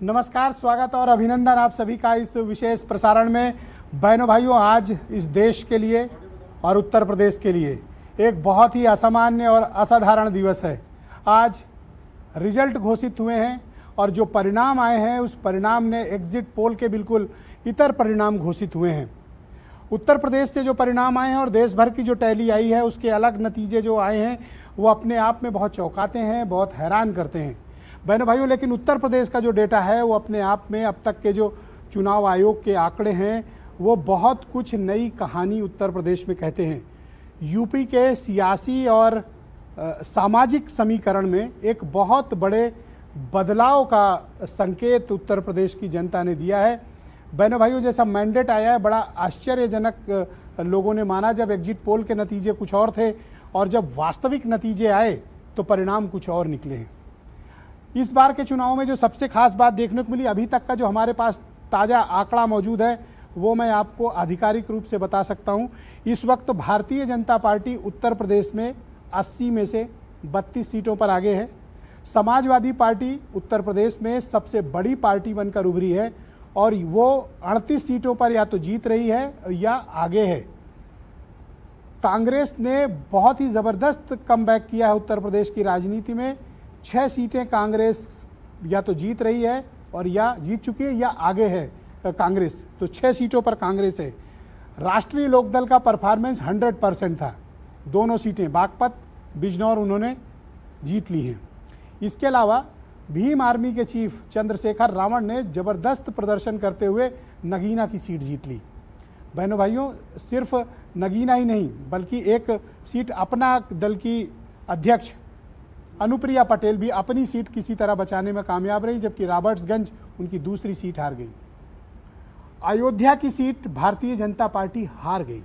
नमस्कार, स्वागत और अभिनंदन आप सभी का इस विशेष प्रसारण में। बहनों भाइयों, आज इस देश के लिए और उत्तर प्रदेश के लिए एक बहुत ही असामान्य और असाधारण दिवस है। आज रिजल्ट घोषित हुए हैं और जो परिणाम आए हैं उस परिणाम ने एग्जिट पोल के बिल्कुल इतर परिणाम घोषित हुए हैं। उत्तर प्रदेश से जो परिणाम आए हैं और देश भर की जो टैली आई है उसके अलग नतीजे जो आए हैं वो अपने आप में बहुत चौंकाते हैं, बहुत हैरान करते हैं बहनों भाइयों। लेकिन उत्तर प्रदेश का जो डेटा है वो अपने आप में अब तक के जो चुनाव आयोग के आंकड़े हैं वो बहुत कुछ नई कहानी उत्तर प्रदेश में कहते हैं। यूपी के सियासी और सामाजिक समीकरण में एक बहुत बड़े बदलाव का संकेत उत्तर प्रदेश की जनता ने दिया है। बहनों भाइयों, जैसा मैंडेट आया है बड़ा आश्चर्यजनक लोगों ने माना जब एग्जिट पोल के नतीजे कुछ और थे और जब वास्तविक नतीजे आए तो परिणाम कुछ और निकले हैं। इस बार के चुनाव में जो सबसे खास बात देखने को मिली, अभी तक का जो हमारे पास ताज़ा आंकड़ा मौजूद है वो मैं आपको आधिकारिक रूप से बता सकता हूं। इस वक्त भारतीय जनता पार्टी उत्तर प्रदेश में 80 में से 32 सीटों पर आगे है। समाजवादी पार्टी उत्तर प्रदेश में सबसे बड़ी पार्टी बनकर उभरी है और वो 38 सीटों पर या तो जीत रही है या आगे है। कांग्रेस ने बहुत ही ज़बरदस्त कमबैक किया है उत्तर प्रदेश की राजनीति में। 6 सीटें कांग्रेस या तो जीत रही है और या जीत चुकी है या आगे है कांग्रेस, तो 6 सीटों पर कांग्रेस है। राष्ट्रीय लोकदल का परफॉर्मेंस 100% था। दोनों सीटें बागपत बिजनौर उन्होंने जीत ली हैं। इसके अलावा भीम आर्मी के चीफ चंद्रशेखर रावण ने ज़बरदस्त प्रदर्शन करते हुए नगीना की सीट जीत ली। बहनों भाइयों, सिर्फ नगीना ही नहीं बल्कि एक सीट अपना दल की अध्यक्ष अनुप्रिया पटेल भी अपनी सीट किसी तरह बचाने में कामयाब रही, जबकि रॉबर्ट्सगंज उनकी दूसरी सीट हार गई। अयोध्या की सीट भारतीय जनता पार्टी हार गई।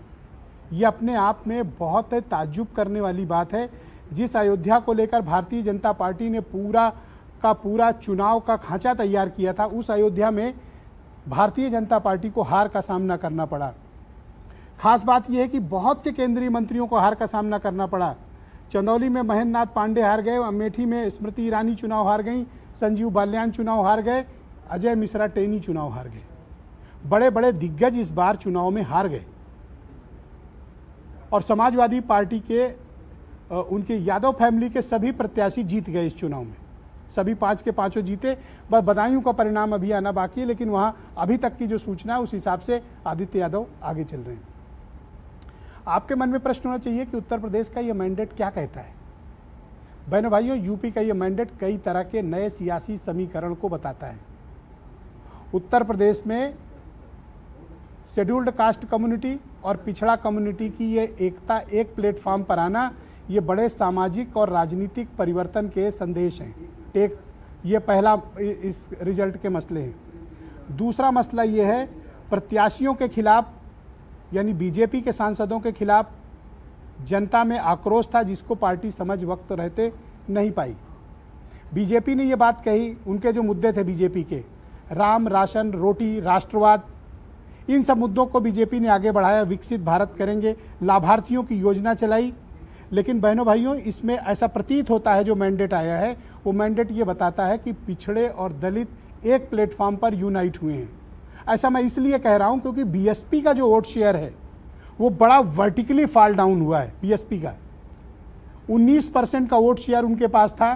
ये अपने आप में बहुत ताज्जुब करने वाली बात है। जिस अयोध्या को लेकर भारतीय जनता पार्टी ने पूरा चुनाव का खांचा तैयार किया था, उस अयोध्या में भारतीय जनता पार्टी को हार का सामना करना पड़ा। खास बात यह है कि बहुत से केंद्रीय मंत्रियों को हार का सामना करना पड़ा। चंदौली में महेंद्र नाथ पांडे हार गए, अमेठी में स्मृति ईरानी चुनाव हार गई, संजीव बाल्यान चुनाव हार गए, अजय मिश्रा टेनी चुनाव हार गए। बड़े बड़े दिग्गज इस बार चुनाव में हार गए और समाजवादी पार्टी के उनके यादव फैमिली के सभी प्रत्याशी जीत गए इस चुनाव में। सभी 5 के 5 जीते। बस बदायूं का परिणाम अभी आना बाकी है, लेकिन वहाँ अभी तक की जो सूचना है उस हिसाब से आदित्य यादव आगे चल रहे हैं। आपके मन में प्रश्न होना चाहिए कि उत्तर प्रदेश का ये मैंडेट क्या कहता है। बहनों भाइयों, यूपी का ये मैंडेट कई तरह के नए सियासी समीकरण को बताता है। उत्तर प्रदेश में शेड्यूल्ड कास्ट कम्युनिटी और पिछड़ा कम्युनिटी की ये एकता एक प्लेटफॉर्म पर आना, ये बड़े सामाजिक और राजनीतिक परिवर्तन के संदेश हैं। ये पहला इस रिजल्ट के मसले हैं। दूसरा मसला ये है प्रत्याशियों के खिलाफ यानी बीजेपी के सांसदों के खिलाफ जनता में आक्रोश था, जिसको पार्टी समझ वक्त रहते नहीं पाई। बीजेपी ने ये बात कही, उनके जो मुद्दे थे बीजेपी के, राम, राशन, रोटी, राष्ट्रवाद, इन सब मुद्दों को बीजेपी ने आगे बढ़ाया। विकसित भारत करेंगे, लाभार्थियों की योजना चलाई। लेकिन बहनों भाइयों, इसमें ऐसा प्रतीत होता है जो मैंडेट आया है वो मैंडेट ये बताता है कि पिछड़े और दलित एक प्लेटफॉर्म पर यूनाइट हुए हैं। ऐसा मैं इसलिए कह रहा हूं क्योंकि बीएसपी का जो वोट शेयर है वो बड़ा वर्टिकली फॉल डाउन हुआ है। बीएसपी का 19% का वोट शेयर उनके पास था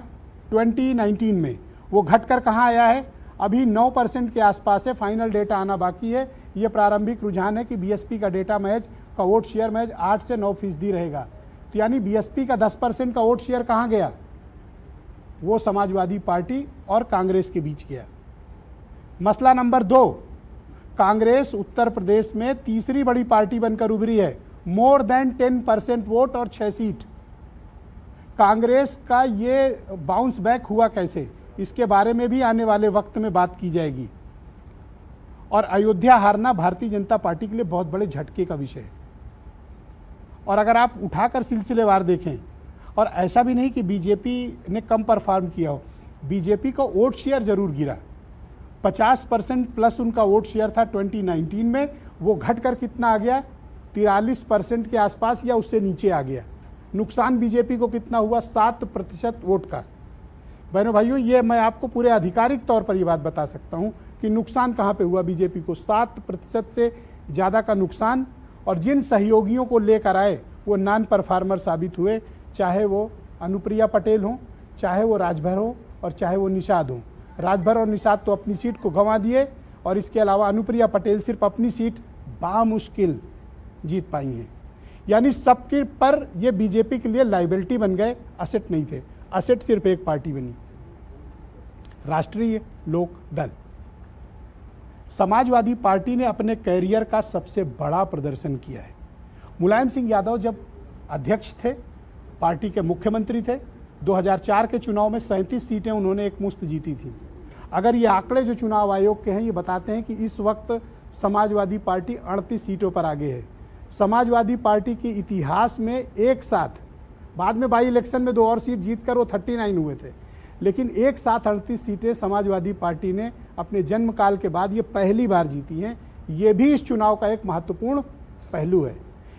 2019 में, वो घटकर कहाँ आया है, अभी 9% के आसपास है। फाइनल डेटा आना बाकी है। ये प्रारंभिक रुझान है कि बीएसपी का डेटा महज का वोट शेयर महज 8 से 9% रहेगा। तो यानी बीएसपी का 10% का वोट शेयर कहाँ गया, वो समाजवादी पार्टी और कांग्रेस के बीच गया। मसला नंबर 2, कांग्रेस उत्तर प्रदेश में तीसरी बड़ी पार्टी बनकर उभरी है, मोर देन 10% वोट और 6 सीट। कांग्रेस का ये बाउंस बैक हुआ कैसे, इसके बारे में भी आने वाले वक्त में बात की जाएगी। और अयोध्या हारना भारतीय जनता पार्टी के लिए बहुत बड़े झटके का विषय है। और अगर आप उठाकर सिलसिलेवार देखें, और ऐसा भी नहीं कि बीजेपी ने कम परफॉर्म किया हो, बीजेपी का वोट शेयर जरूर गिरा। 50% प्लस उनका वोट शेयर था 2019 में, वो घटकर कितना आ गया, 43% के आसपास या उससे नीचे आ गया। नुकसान बीजेपी को कितना हुआ, 7% वोट का। बहनों भाइयों, ये मैं आपको पूरे आधिकारिक तौर पर ये बात बता सकता हूँ कि नुकसान कहाँ पे हुआ बीजेपी को। 7% से ज़्यादा का नुकसान, और जिन सहयोगियों को लेकर आए वो नॉन परफार्मर साबित हुए, चाहे वो अनुप्रिया पटेल हो, चाहे वो राजभर हो, और चाहे वो निषाद हो। राजभर और निषाद तो अपनी सीट को गंवा दिए, और इसके अलावा अनुप्रिया पटेल सिर्फ अपनी सीट बामुश्किल जीत पाई हैं। यानी सबके पर ये बीजेपी के लिए लाइबिलिटी बन गए, असेट नहीं थे। असेट सिर्फ एक पार्टी बनी, राष्ट्रीय लोक दल। समाजवादी पार्टी ने अपने कैरियर का सबसे बड़ा प्रदर्शन किया है। मुलायम सिंह यादव जब अध्यक्ष थे, पार्टी के मुख्यमंत्री थे, 2004 के चुनाव में 37 सीटें उन्होंने एक मुश्त जीती थी। अगर ये आंकड़े जो चुनाव आयोग के हैं ये बताते हैं कि इस वक्त समाजवादी पार्टी 38 सीटों पर आगे है। समाजवादी पार्टी के इतिहास में एक साथ, बाद में बाई इलेक्शन में 2 और सीट जीतकर वो 39 हुए थे, लेकिन एक साथ 38 सीटें समाजवादी पार्टी ने अपने जन्म काल के बाद ये पहली बार जीती हैं। ये भी इस चुनाव का एक महत्वपूर्ण पहलू है।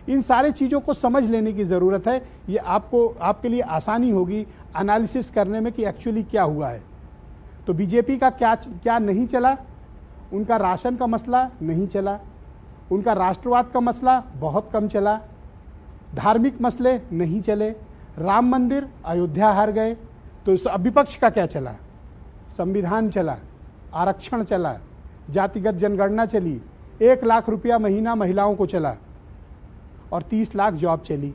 इन सारी चीज़ों को समझ लेने की ज़रूरत है। ये आपके लिए आसानी होगी एनालिसिस करने में कि एक्चुअली क्या हुआ है। तो बीजेपी का क्या नहीं चला। उनका राशन का मसला नहीं चला, उनका राष्ट्रवाद का मसला बहुत कम चला, धार्मिक मसले नहीं चले, राम मंदिर, अयोध्या हार गए। तो विपक्ष का क्या चला? संविधान चला, आरक्षण चला, जातिगत जनगणना चली, 1 लाख रुपया महीना महिलाओं को चला, और 30 लाख जॉब चली।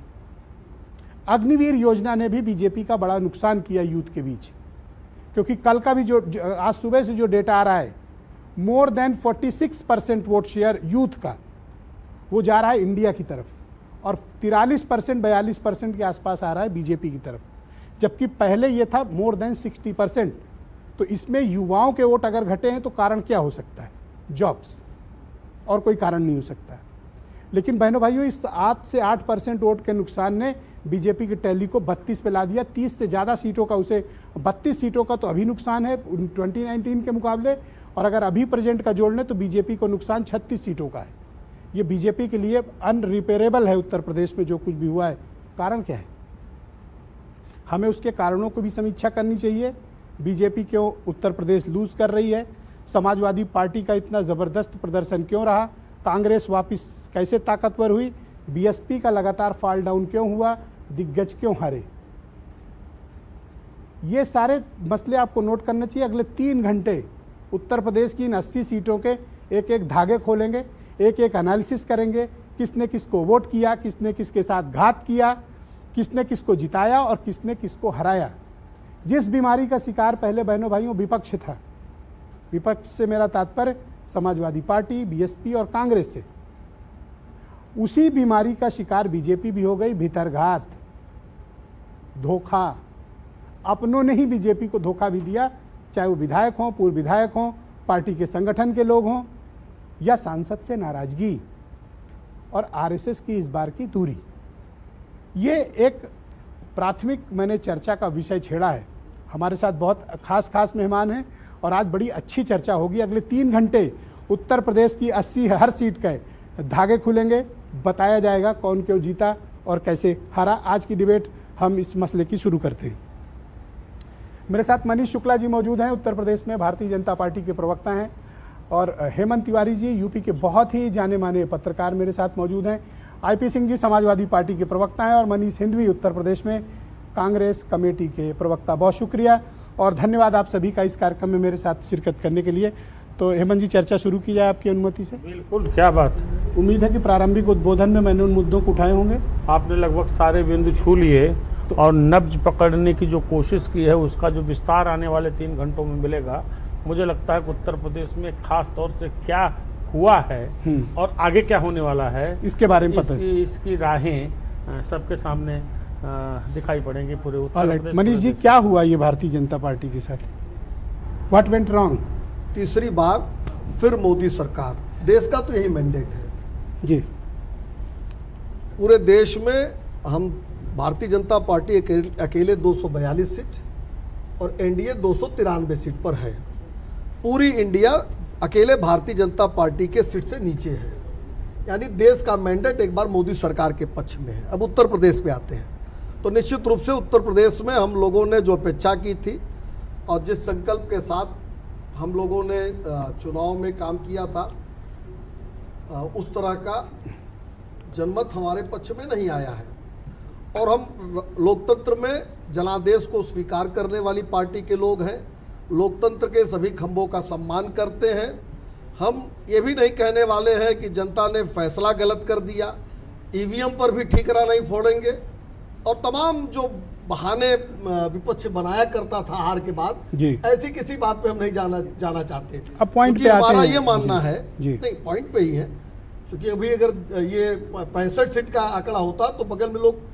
अग्निवीर योजना ने भी बीजेपी का बड़ा नुकसान किया यूथ के बीच, क्योंकि कल का भी जो आज सुबह से जो डेटा आ रहा है, more than 46% vote share youth का वो जा रहा है इंडिया की तरफ, और 43% 42% के आसपास आ रहा है बीजेपी की तरफ, जबकि पहले ये था मोर देन 60%। तो इसमें युवाओं के वोट अगर घटे हैं तो कारण क्या हो सकता है? जॉब्स, और कोई कारण नहीं हो सकता। लेकिन बहनों भाइयों, इस 8 से 8% वोट के नुकसान ने बीजेपी के टैली को 32 पे ला दिया। 30 से ज़्यादा सीटों का, उसे 32 सीटों का तो अभी नुकसान है 2019 के मुकाबले, और अगर अभी प्रेजेंट का जोड़ लें तो बीजेपी को नुकसान 36 सीटों का है। ये बीजेपी के लिए अनरिपेयरेबल है। उत्तर प्रदेश में जो कुछ भी हुआ है, कारण क्या है? हमें उसके कारणों को भी समीक्षा करनी चाहिए। बीजेपी क्यों उत्तर प्रदेश लूज कर रही है? समाजवादी पार्टी का इतना ज़बरदस्त प्रदर्शन क्यों रहा? कांग्रेस वापस कैसे ताकतवर हुई? बीएसपी का लगातार फॉल डाउन क्यों हुआ? दिग्गज क्यों हारे? ये सारे मसले आपको नोट करना चाहिए। अगले 3 घंटे उत्तर प्रदेश की इन 80 सीटों के एक एक धागे खोलेंगे, एक एक एनालिसिस करेंगे, किसने किसको वोट किया, किसने किसके साथ घात किया, किसने किसको जिताया और किसने किसको हराया। जिस बीमारी का शिकार पहले बहनों भाइयों विपक्ष था, विपक्ष से मेरा तात्पर्य समाजवादी पार्टी, बीएसपी और कांग्रेस से, उसी बीमारी का शिकार बीजेपी भी हो गई। भीतरघात, धोखा, अपनों ने ही बीजेपी को धोखा भी दिया, चाहे वो विधायक हों, पूर्व विधायक हों, पार्टी के संगठन के लोग हों, या सांसद से नाराजगी और आरएसएस की इस बार की दूरी। ये एक प्राथमिक मैंने चर्चा का विषय छेड़ा है। हमारे साथ बहुत खास मेहमान हैं और आज बड़ी अच्छी चर्चा होगी। अगले 3 घंटे उत्तर प्रदेश की 80 हर सीट के धागे खुलेंगे, बताया जाएगा कौन क्यों जीता और कैसे हारा। आज की डिबेट हम इस मसले की शुरू करते हैं। मेरे साथ मनीष शुक्ला जी मौजूद हैं, उत्तर प्रदेश में भारतीय जनता पार्टी के प्रवक्ता हैं, और हेमंत तिवारी जी यूपी के बहुत ही जाने माने पत्रकार मेरे साथ मौजूद हैं। आईपी सिंह जी समाजवादी पार्टी के प्रवक्ता हैं, और मनीष हिंदवी उत्तर प्रदेश में कांग्रेस कमेटी के प्रवक्ता। बहुत शुक्रिया और धन्यवाद आप सभी का इस कार्यक्रम में मेरे साथ शिरकत करने के लिए। तो हेमंत जी, चर्चा शुरू की जाए आपकी अनुमति से। बिल्कुल, क्या बात। उम्मीद है कि प्रारंभिक उद्बोधन में मैंने उन मुद्दों को उठाए होंगे। आपने लगभग सारे बिंदु छू लिए और नब्ज पकड़ने की जो कोशिश की है उसका जो विस्तार आने वाले 3 घंटों में मिलेगा। मुझे लगता है कि उत्तर प्रदेश में खास तौर से क्या हुआ है और आगे क्या होने वाला है, इसके बारे में पता है। इसकी राहें सबके सामने दिखाई पड़ेंगी पूरे उत्तर प्रदेश। मनीष जी, क्या हुआ ये भारतीय जनता पार्टी के साथ? What went wrong? तीसरी बार फिर मोदी सरकार, देश का तो यही मैंडेट है जी। पूरे देश में हम भारतीय जनता पार्टी अकेले 242 सीट और एनडीए 293 सीट पर है। पूरी इंडिया अकेले भारतीय जनता पार्टी के सीट से नीचे है, यानी देश का मैंडेट एक बार मोदी सरकार के पक्ष में है। अब उत्तर प्रदेश पे आते हैं, तो निश्चित रूप से उत्तर प्रदेश में हम लोगों ने जो अपेक्षा की थी और जिस संकल्प के साथ हम लोगों ने चुनाव में काम किया था, उस तरह का जनमत हमारे पक्ष में नहीं आया है। और हम लोकतंत्र में जनादेश को स्वीकार करने वाली पार्टी के लोग हैं, लोकतंत्र के सभी खंभों का सम्मान करते हैं। हम ये भी नहीं कहने वाले हैं कि जनता ने फैसला गलत कर दिया, ईवीएम पर भी ठीकरा नहीं फोड़ेंगे, और तमाम जो बहाने विपक्ष बनाया करता था हार के बाद, ऐसी किसी बात पे हम नहीं जाना चाहते। अब पॉइंट पे आते हमारा हैं। ये मानना है, जी। नहीं पॉइंट पे ही है, क्योंकि अभी अगर ये 65 सीट का आंकड़ा होता तो बगल में लोग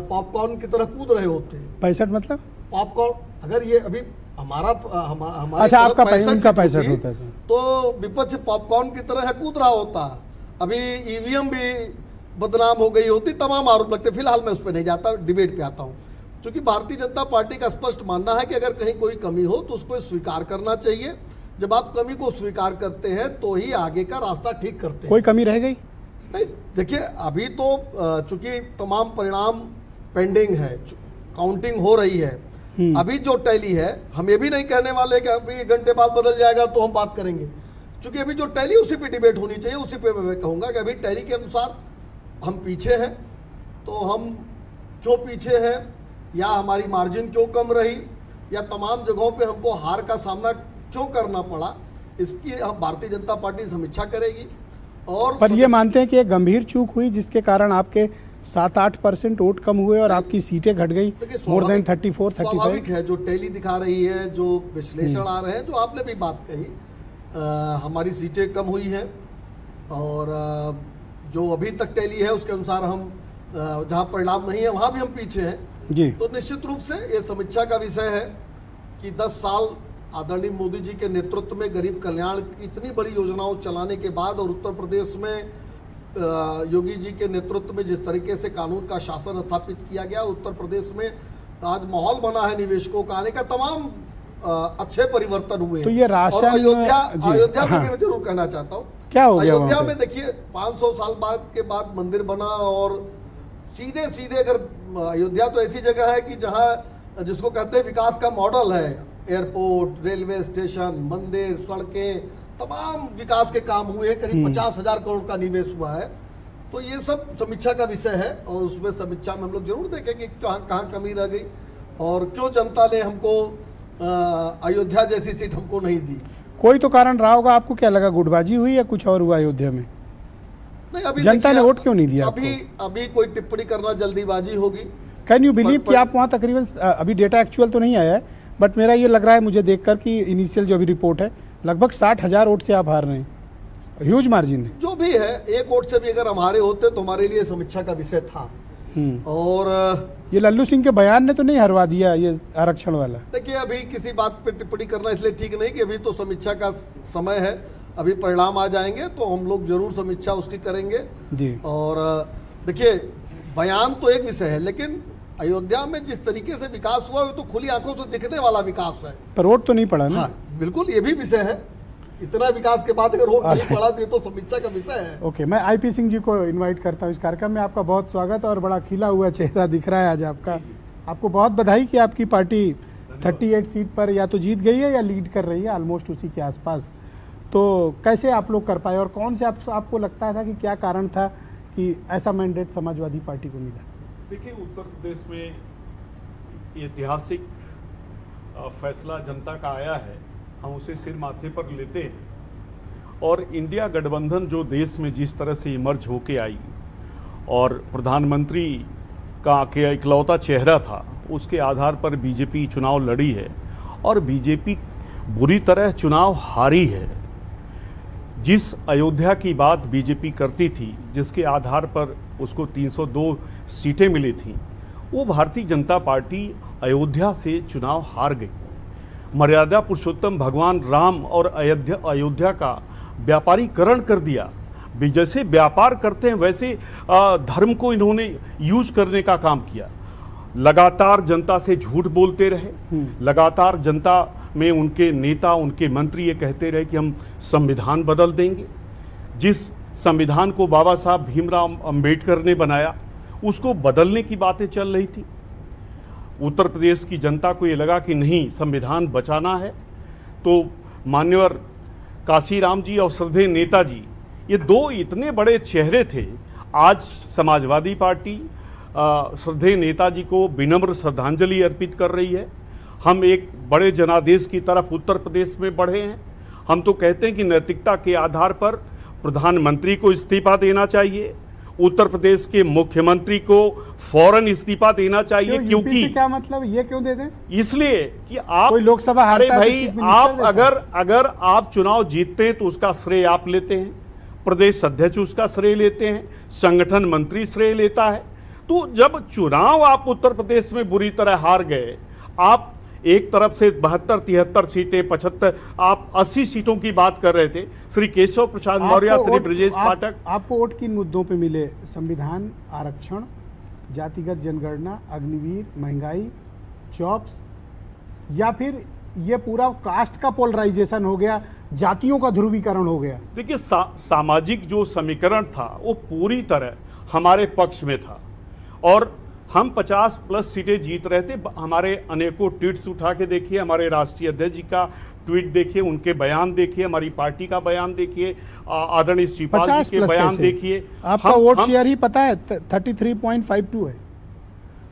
पॉपकॉर्न की तरह कूद रहे होते हैं। 65 मतलब पॉपकॉर्न, अगर ये अभी हमारा अच्छा, आपका 65 65 होता था, तो विपक्ष पॉपकॉर्न की तरह कूद रहा होता। अभी ईवीएम भी बदनाम हो गई होती, तमाम आरोप लगते। फिलहाल मैं उस पर नहीं जाता, डिबेट पे आता हूँ। क्योंकि भारतीय जनता पार्टी का स्पष्ट मानना है कि अगर कहीं कोई कमी हो तो उसको स्वीकार करना चाहिए। जब आप कमी को स्वीकार करते हैं तो ही आगे का रास्ता ठीक करते हैं। कोई कमी रह गई? नहीं, देखिए अभी तो चूंकि तमाम परिणाम पेंडिंग है, काउंटिंग हो रही है। अभी जो टैली है, हम ये भी नहीं कहने वाले कि अभी 1 घंटे बाद बदल जाएगा तो हम बात करेंगे, क्योंकि अभी जो टैली उसी पे डिबेट होनी चाहिए। उसी पे मैं कहूँगा कि अभी टैली के अनुसार हम पीछे हैं, तो हम क्यों पीछे हैं, या हमारी मार्जिन क्यों कम रही, या तमाम जगहों पे हमको हार का सामना क्यों करना पड़ा, इसकी हम भारतीय जनता पार्टी समीक्षा करेगी। और पर ये मानते हैं कि एक गंभीर चूक हुई जिसके कारण आपके 7-8% वोट कम हुए और आपकी सीटें घट गई मोर देन 34-35। स्वाभाविक है, जो टैली दिखा रही है, जो विश्लेषण आ रहे हैं, जो आपने भी बात कही, हमारी सीटें कम हुई हैं, और जो अभी तक टैली है उसके अनुसार हम जहां परिणाम नहीं है वहां भी हम पीछे हैं जी। तो निश्चित रूप से ये समीक्षा का विषय है कि 10 साल आदरणीय मोदी जी के नेतृत्व में गरीब कल्याण की इतनी बड़ी योजनाओं चलाने के बाद, और उत्तर प्रदेश में योगी जी के नेतृत्व में जिस तरीके से कानून का शासन स्थापित किया गया, उत्तर प्रदेश में आज माहौल बना है निवेशकों का आने का, तमाम अच्छे परिवर्तन हुए। तो ये राशन, और अयोध्या में हाँ। मैं जरूर कहना चाहता हूँ, क्या हो गया अयोध्या वहाँ में? देखिए 500 साल के बाद मंदिर बना, और सीधे सीधे अगर अयोध्या तो ऐसी जगह है कि जहाँ जिसको कहते हैं विकास का मॉडल है, एयरपोर्ट, रेलवे स्टेशन, मंदिर, सड़कें, तमाम विकास के काम हुए हैं। करीब 50,000 करोड़ का निवेश हुआ है। तो ये सब समीक्षा का विषय है, और उसमें समीक्षा में हम लोग जरूर देखेंगे कहाँ कमी रह गई, और क्यों जनता ने हमको अयोध्या जैसी सीट हमको नहीं दी। कोई तो कारण रहा होगा। आपको क्या लगा, गुटबाजी हुई या कुछ और हुआ अयोध्या में? नहीं, अभी जनता ने वोट क्यों नहीं दिया? अभी कोई टिप्पणी करना जल्दीबाजी होगी। कैन यू बिलीव कि आप वहाँ तकरीबन, अभी डेटा एक्चुअल तो नहीं आया है, बट मेरा ये लग रहा है मुझे देखकर कि इनिशियल जो अभी रिपोर्ट है, लगभग 60,000 वोट से आप हार रहे हैं। ह्यूज मार्जिन है। जो भी है, एक वोट से भी अगर हमारे होते तो हमारे लिए समीक्षा का विषय था। और ये लल्लू सिंह के बयान ने तो नहीं हरवा दिया ये आरक्षण वाला? देखिए, अभी किसी बात पे टिप्पणी करना इसलिए ठीक नहीं कि अभी तो समीक्षा का समय है, अभी परिणाम आ जाएंगे तो हम लोग जरूर समीक्षा उसकी करेंगे जी। और देखिए, बयान तो एक विषय है, लेकिन अयोध्या में जिस तरीके से विकास हुआ वो तो खुली आंखों से दिखने वाला विकास है। पर वोट तो नहीं पड़ा ना? हाँ, बिल्कुल, ये भी विषय है। इतना विकास के बाद अगर वोट नहीं पड़ा तो ये तो समीक्षा का विषय है। ओके, मैं आईपी सिंह जी को इनवाइट करता हूँ इस कार्यक्रम में। आपका बहुत स्वागत, और बड़ा खिला हुआ चेहरा दिख रहा है आज आपका। आपको बहुत बधाई कि आपकी पार्टी 38 सीट पर या तो जीत गई है या लीड कर रही है, ऑलमोस्ट उसी के आसपास। तो कैसे आप लोग कर पाए, और कौन से आपको लगता था कि क्या कारण था कि ऐसा मैंडेट समाजवादी पार्टी को मिला? देखिए, उत्तर प्रदेश में ऐतिहासिक फैसला जनता का आया है, हम उसे सिर माथे पर लेते हैं। और इंडिया गठबंधन जो देश में जिस तरह से इमर्ज होके आई, और प्रधानमंत्री का इकलौता चेहरा था, उसके आधार पर बीजेपी चुनाव लड़ी है, और बीजेपी बुरी तरह चुनाव हारी है। जिस अयोध्या की बात बीजेपी करती थी, जिसके आधार पर उसको 302 सीटें मिली थीं, वो भारतीय जनता पार्टी अयोध्या से चुनाव हार गई। मर्यादा पुरुषोत्तम भगवान राम और अयोध्या का व्यापारीकरण कर दिया। जैसे व्यापार करते हैं वैसे धर्म को इन्होंने यूज करने का काम किया। लगातार जनता से झूठ बोलते रहे, लगातार जनता में उनके नेता, उनके मंत्री ये कहते रहे कि हम संविधान बदल देंगे। जिस संविधान को बाबा साहब भीमराव अंबेडकर ने बनाया, उसको बदलने की बातें चल रही थी। उत्तर प्रदेश की जनता को ये लगा कि नहीं, संविधान बचाना है, तो मान्यवर काशीराम जी और श्रद्धेय नेताजी, ये दो इतने बड़े चेहरे थे। आज समाजवादी पार्टी श्रद्धेय नेताजी को विनम्र श्रद्धांजलि अर्पित कर रही है। हम एक बड़े जनादेश की तरफ उत्तर प्रदेश में बढ़े हैं। हम तो कहते हैं कि नैतिकता के आधार पर प्रधानमंत्री को इस्तीफा देना चाहिए, उत्तर प्रदेश के मुख्यमंत्री को फौरन इस्तीफा देना चाहिए, क्योंकि क्या मतलब ये क्यों दे दें? इसलिए कि आप कोई लोकसभा अरे हारता है तो भाई, चीफ मिनिस्टर आप देता अगर आप चुनाव जीतते हैं तो उसका श्रेय आप लेते हैं, प्रदेश अध्यक्ष उसका श्रेय लेते हैं, संगठन मंत्री श्रेय लेता है। तो जब चुनाव आप उत्तर प्रदेश में बुरी तरह हार गए, आप एक तरफ से 72, 73 सीटें, 75, आप 80 सीटों की बात कर रहे थे। श्री केशव प्रसाद मौर्य, श्री ब्रजेश पाठक, आपको वोट किन मुद्दों पे मिले? संविधान, आरक्षण, जातिगत जनगणना, अग्निवीर, महंगाई, जॉब्स, या फिर ये पूरा कास्ट का पोलराइजेशन हो गया, जातियों का ध्रुवीकरण हो गया? देखिए, सामाजिक जो समीकरण था वो पूरी तरह हमारे पक्ष में था और हम 50+ सीटें जीत रहे थे। हमारे अनेकों ट्वीट्स उठा के देखिए, हमारे राष्ट्रीय अध्यक्ष जी का ट्वीट देखिए, उनके बयान देखिए, हमारी पार्टी का बयान देखिए, आदरणीय शिवपाल जी के बयान देखिए। आपका वोट शेयर ही पता है 33.52 है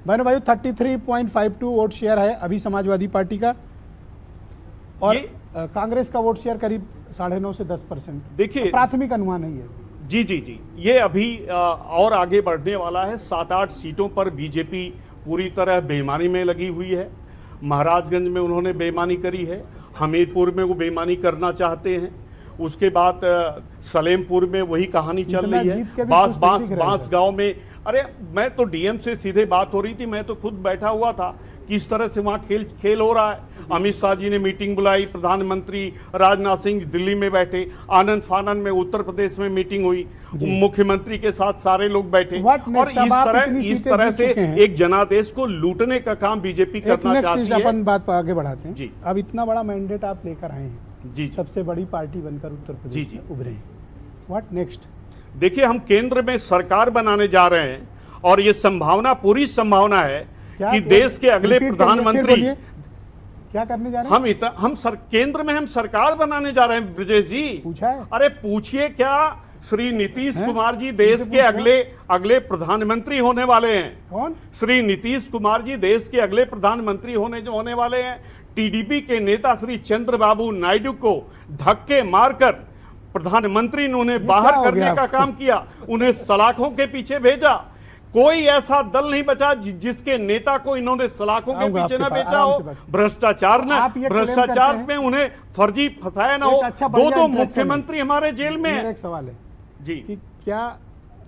बहनों भाइयों, 33.52 वोट शेयर है अभी समाजवादी पार्टी का, और कांग्रेस का वोट शेयर करीब 9.5 से 10%। देखिए, प्राथमिक अनुमान है ये। जी जी जी, ये अभी और आगे बढ़ने वाला है। 7-8 सीटों पर बीजेपी पूरी तरह बेईमानी में लगी हुई है। महाराजगंज में उन्होंने बेईमानी करी है, हमीरपुर में वो बेईमानी करना चाहते हैं, उसके बाद सलेमपुर में वही कहानी चल रही है, बांस गांव में। अरे मैं तो डीएम से सीधे बात हो रही थी, मैं तो खुद बैठा हुआ था, किस तरह से वहाँ खेल हो रहा है। अमित शाह जी ने मीटिंग बुलाई, प्रधानमंत्री राजनाथ सिंह दिल्ली में बैठे, आनंद फानंद में उत्तर प्रदेश में मीटिंग हुई, मुख्यमंत्री के साथ सारे लोग बैठे, और इस तरह से एक जनादेश को लूटने का काम बीजेपी करना चाहती है। अपन बात आगे बढ़ाते हैं जी। अब इतना बड़ा मैंडेट आप लेकर आए हैं जी, सबसे बड़ी पार्टी बनकर उत्तर प्रदेश में उभरे हैं, व्हाट नेक्स्ट? देखिए, हम केंद्र में सरकार बनाने जा रहे हैं और ये संभावना, पूरी संभावना है कि देश के अगले प्रधानमंत्री क्या करने जा रहे हैं? हम केंद्र में हम सरकार बनाने जा रहे हैं। ब्रजेश जी, पूछा है? अरे पूछिए, क्या श्री नीतीश कुमार जी देश के अगले प्रधानमंत्री होने वाले हैं। कौन? श्री नीतीश कुमार जी देश के अगले प्रधानमंत्री होने वाले हैं। टीडीपी के नेता श्री चंद्रबाबू नायडू को धक्के मारकर प्रधानमंत्री ने उन्हें बाहर करने का काम किया, उन्हें सलाखों के पीछे भेजा। कोई ऐसा दल नहीं बचा जिसके नेता को इन्होंने सलाखों के पीछे न बेचा हो, भ्रष्टाचार में उन्हें फर्जी फंसाया ना हो। दो मुख्यमंत्री हमारे जेल में हैं। एक सवाल है जी, कि क्या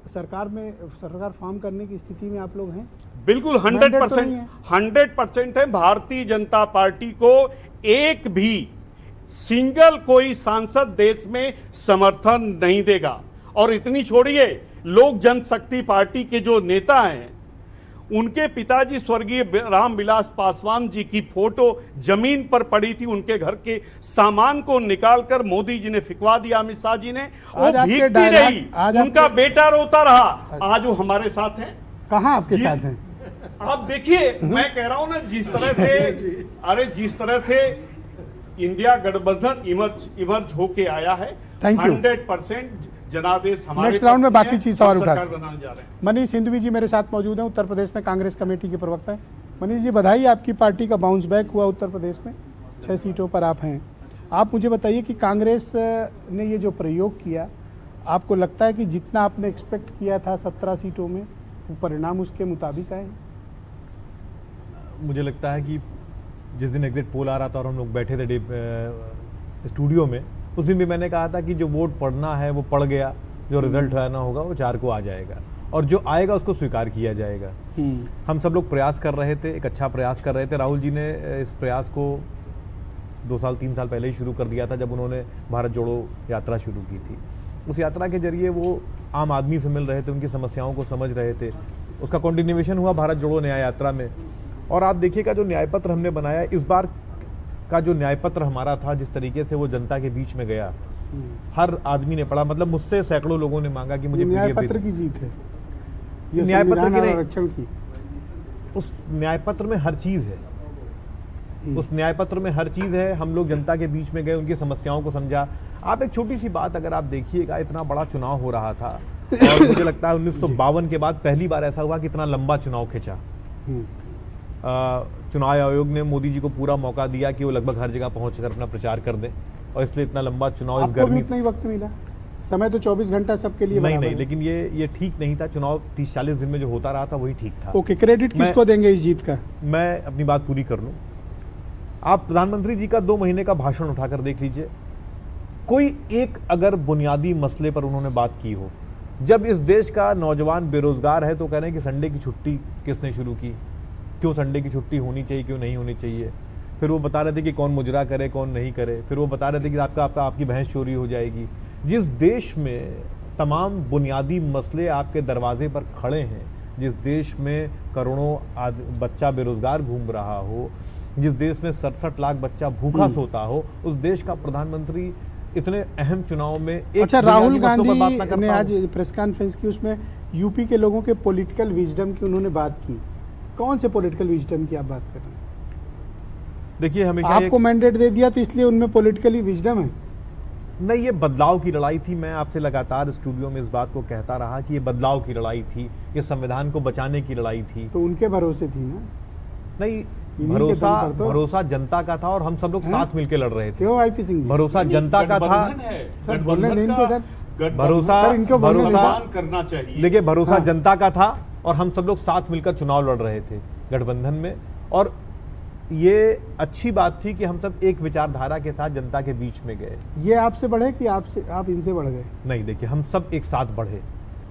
सरकार फॉर्म करने की स्थिति में आप लोग हैं? बिल्कुल 100% है। भारतीय जनता पार्टी को एक भी सिंगल कोई सांसद देश में समर्थन नहीं देगा। और इतनी छोड़िए, लोक जनशक्ति पार्टी के जो नेता हैं, उनके पिताजी स्वर्गीय रामविलास पासवान जी की फोटो जमीन पर पड़ी थी, उनके घर के सामान को निकालकर मोदी जी ने फिकवा दिया, अमित शाह जी ने, वो भीगती रही, उनका बेटा रोता रहा। आज वो हमारे साथ हैं। कहाँ आपके साथ हैं? आप देखिए, मैं कह रहा हूं ना, जिस तरह से इंडिया गठबंधन इमर्ज होके आया है, 100% जनादेश हमारे। नेक्स्ट राउंड में बाकी चीज सवाल उठा बनाने जा रहे हैं। मनीष सिंधवी जी मेरे साथ मौजूद हैं, उत्तर प्रदेश में कांग्रेस कमेटी के प्रवक्ता हैं। मनीष जी, बधाई, आपकी पार्टी का बाउंस बैक हुआ उत्तर प्रदेश में, 6 सीटों पर आप हैं। आप मुझे बताइए कि कांग्रेस ने ये जो प्रयोग किया, आपको लगता है कि जितना आपने एक्सपेक्ट किया था 17 सीटों में, वो परिणाम उसके मुताबिक आए? मुझे लगता है कि जिस दिन एग्जिट पोल आ रहा था और हम लोग बैठे थे स्टूडियो में, उस दिन भी मैंने कहा था कि जो वोट पड़ना है वो पड़ गया, जो रिजल्ट आना होगा वो 4 को आ जाएगा, और जो आएगा उसको स्वीकार किया जाएगा। हम सब लोग प्रयास कर रहे थे, एक अच्छा प्रयास कर रहे थे। राहुल जी ने इस प्रयास को 2-3 साल पहले ही शुरू कर दिया था, जब उन्होंने भारत जोड़ो यात्रा शुरू की थी। उस यात्रा के जरिए वो आम आदमी से मिल रहे थे, उनकी समस्याओं को समझ रहे थे। उसका कंटिन्यूएशन हुआ भारत जोड़ो न्याय यात्रा में। और आप देखिएगा, जो न्याय पत्र हमने बनाया इस बार का, जो न्याय पत्र हमारा था, जिस तरीके से वो जनता के बीच में गया, हर आदमी ने पढ़ा। मतलब मुझसे सैकड़ों लोगों ने मांगा कि मुझे न्याय पत्र की जीत है, ये न्याय पत्र की नहीं, आरक्षण की। उस न्यायपत्र में हर चीज़ है, उस न्यायपत्र में हर चीज़ है। हम लोग जनता के बीच में गए, उनकी समस्याओं को समझा। आप एक छोटी सी बात अगर आप देखिएगा, इतना बड़ा चुनाव हो रहा था और मुझे लगता है 1952 के बाद पहली बार ऐसा हुआ कि इतना लंबा चुनाव खिंचा। चुनाव आयोग ने मोदी जी को पूरा मौका दिया कि वो लगभग हर जगह पहुंचकर अपना प्रचार कर दें, और इसलिए इतना लंबा चुनाव इस आपको भी गर्मी इतना ही वक्त मिला? समय तो 24 घंटा सबके लिए नहीं बराबर नहीं, है। लेकिन ये ठीक नहीं था। चुनाव 30-40 दिन में जो होता रहा था वही ठीक था। ओके, क्रेडिट किसको देंगे इस जीत का? मैं अपनी बात पूरी कर लूं। आप प्रधानमंत्री जी का 2 महीने का भाषण उठाकर देख लीजिए, कोई एक अगर बुनियादी मसले पर उन्होंने बात की हो। जब इस देश का नौजवान बेरोजगार है तो कह रहे हैं कि संडे की छुट्टी किसने शुरू की, क्यों संडे की छुट्टी होनी चाहिए, क्यों नहीं होनी चाहिए। फिर वो बता रहे थे कि कौन मुजरा करे कौन नहीं करे। फिर वो बता रहे थे कि आपकी भैंस चोरी हो जाएगी। जिस देश में तमाम बुनियादी मसले आपके दरवाजे पर खड़े हैं, जिस देश में करोड़ों बच्चा बेरोजगार घूम रहा हो, जिस देश में 67 लाख बच्चा भूखा सोता हो, उस देश का प्रधानमंत्री इतने अहम चुनाव में एक अच्छा, बुनियादी राहुल मसलों पर बात ना गांधी करता ने हो। आज प्रेस कॉन्फ्रेंस की, उसमें यूपी के लोगों के पॉलिटिकल विजडम की उन्होंने बात की। कौन से पॉलिटिकल विजडम की आप बात कर रहे हैं? देखिए, हमेशा आपको मैंडेट दे दिया तो इसलिए उनमें पॉलिटिकली विजडम है? नहीं, ये बदलाव की लड़ाई थी। मैं आपसे लगातार स्टूडियो में इस बात को कहता रहा कि ये बदलाव की लड़ाई थी, ये संविधान को बचाने की लड़ाई थी। तो उनके भरोसे थी ना? नहीं, के दम पर तो। भरोसा जनता का था और हम सब लोग साथ मिलकर लड़ रहे थे। क्यों आईपी सिंह जी? भरोसा जनता का था। सर, बोलने नहीं इनको सर। भरोसा सर, इनको बोलने भरोसा नहीं। करना चाहिए। देखिए, भरोसा हाँ। जनता का था और हम सब लोग साथ मिलकर चुनाव लड़ रहे थे गठबंधन में। और ये अच्छी बात थी कि हम सब एक विचारधारा के साथ जनता के बीच में गए। ये आपसे बढ़े कि आप इनसे बढ़ गए? नहीं, देखिए, हम सब एक साथ बढ़े।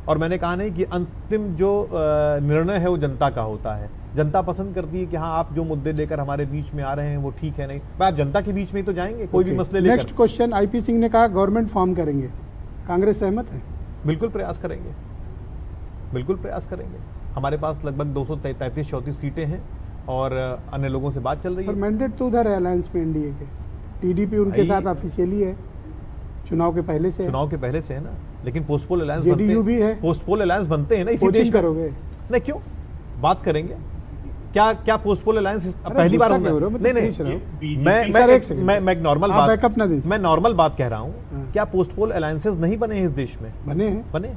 और मैंने कहा नहीं कि अंतिम जो निर्णय है वो जनता का होता है। जनता पसंद करती है कि हाँ, आप जो मुद्दे लेकर हमारे बीच में आ रहे हैं वो ठीक है। नहीं, आप जनता के बीच में ही तो जाएंगे कोई भी मसले लेकर। नेक्स्ट क्वेश्चन, आईपी सिंह ने कहा गवर्नमेंट फॉर्म करेंगे, कांग्रेस सहमत है? बिल्कुल प्रयास करेंगे, बिल्कुल प्रयास करेंगे। हमारे पास लगभग 233-34 सीटें हैं और अन्य लोगों से बात चल रही पर है। मैंडेट तो उधर है अलायंस में, एनडीए के। टीडीपी उनके भाई- साथ ऑफिशियली है, चुनाव के पहले से है। चुनाव के पहले से है ना, लेकिन पोस्टपोल अलायंस जेडीयू भी है। पोस्टपोल अलायंस बनते हैं ना इसी कोचिंग देश में। करोगे? नहीं, क्यों, बात करेंगे। क्या पोस्टपोल अलायंस पहली बार गुस्सा होना? क्यों हो रहे हो? मैं नहीं तो नहीं, पूछ रहा हूं। मैं सर, एक सेकंड। मैं एक नॉर्मल आप बात, बैकअप ना दें। मैं नॉर्मल बात कह रहा हूँ। हाँ। क्या पोस्टपोल अलायंसेस नहीं बने हैं इस देश में? बने हैं। बने।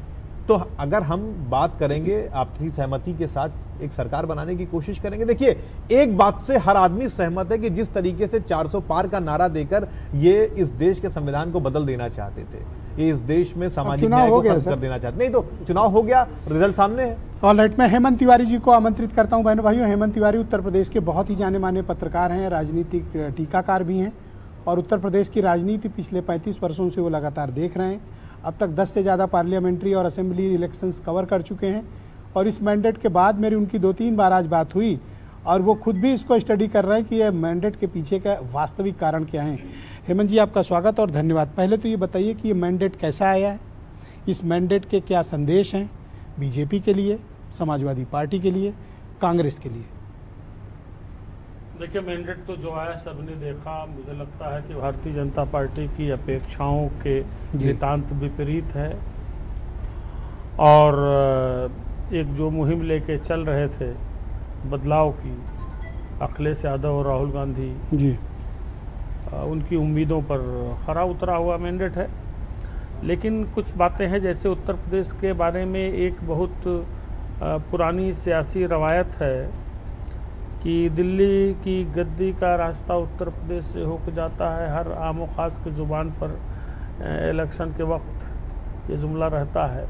तो अगर हम बात करेंगे, आपसी सहमति के साथ एक सरकार बनाने की कोशिश करेंगे। देखिए, एक बात से हर आदमी सहमत है कि जिस तरीके से 400 पार का नारा देकर ये इस देश के संविधान को बदल देना चाहते थे, ये इस देश में सामाजिक चुनाव न्याय हो को गया खत्म सर। कर देना चाहते। नहीं तो चुनाव हो गया, रिजल्ट सामने है। ऑलराइट, मैं हेमंत तिवारी जी को आमंत्रित करता हूं। बहनों भाइयों, हेमंत तिवारी उत्तर प्रदेश के बहुत ही जाने माने पत्रकार हैं, राजनीतिक टीकाकार भी हैं और उत्तर प्रदेश की राजनीति पिछले 35 वर्षों से वो लगातार देख रहे हैं। अब तक 10 से ज़्यादा पार्लियामेंट्री और असेंबली इलेक्शंस कवर कर चुके हैं और इस मैंडेट के बाद मेरी उनकी 2-3 बार आज बात हुई और वो खुद भी इसको स्टडी कर रहे हैं कि यह मैंडेट के पीछे का वास्तविक कारण क्या है। हेमंत जी, आपका स्वागत और धन्यवाद। पहले तो ये बताइए कि ये मैंडेट कैसा आया है, इस मैंडेट के क्या संदेश हैं बीजेपी के लिए, समाजवादी पार्टी के लिए, कांग्रेस के लिए? देखिए, मैंडेट तो जो आया सबने देखा। मुझे लगता है कि भारतीय जनता पार्टी की अपेक्षाओं के नितांत विपरीत है और एक जो मुहिम लेके चल रहे थे बदलाव की, अखिलेश यादव और राहुल गांधी जी, उनकी उम्मीदों पर खरा उतरा हुआ मैंडेट है। लेकिन कुछ बातें हैं, जैसे उत्तर प्रदेश के बारे में एक बहुत पुरानी सियासी रवायत है कि दिल्ली की गद्दी का रास्ता उत्तर प्रदेश से होकर जाता है। हर आम व ख़ास की ज़ुबान पर इलेक्शन के वक्त ये जुमला रहता है।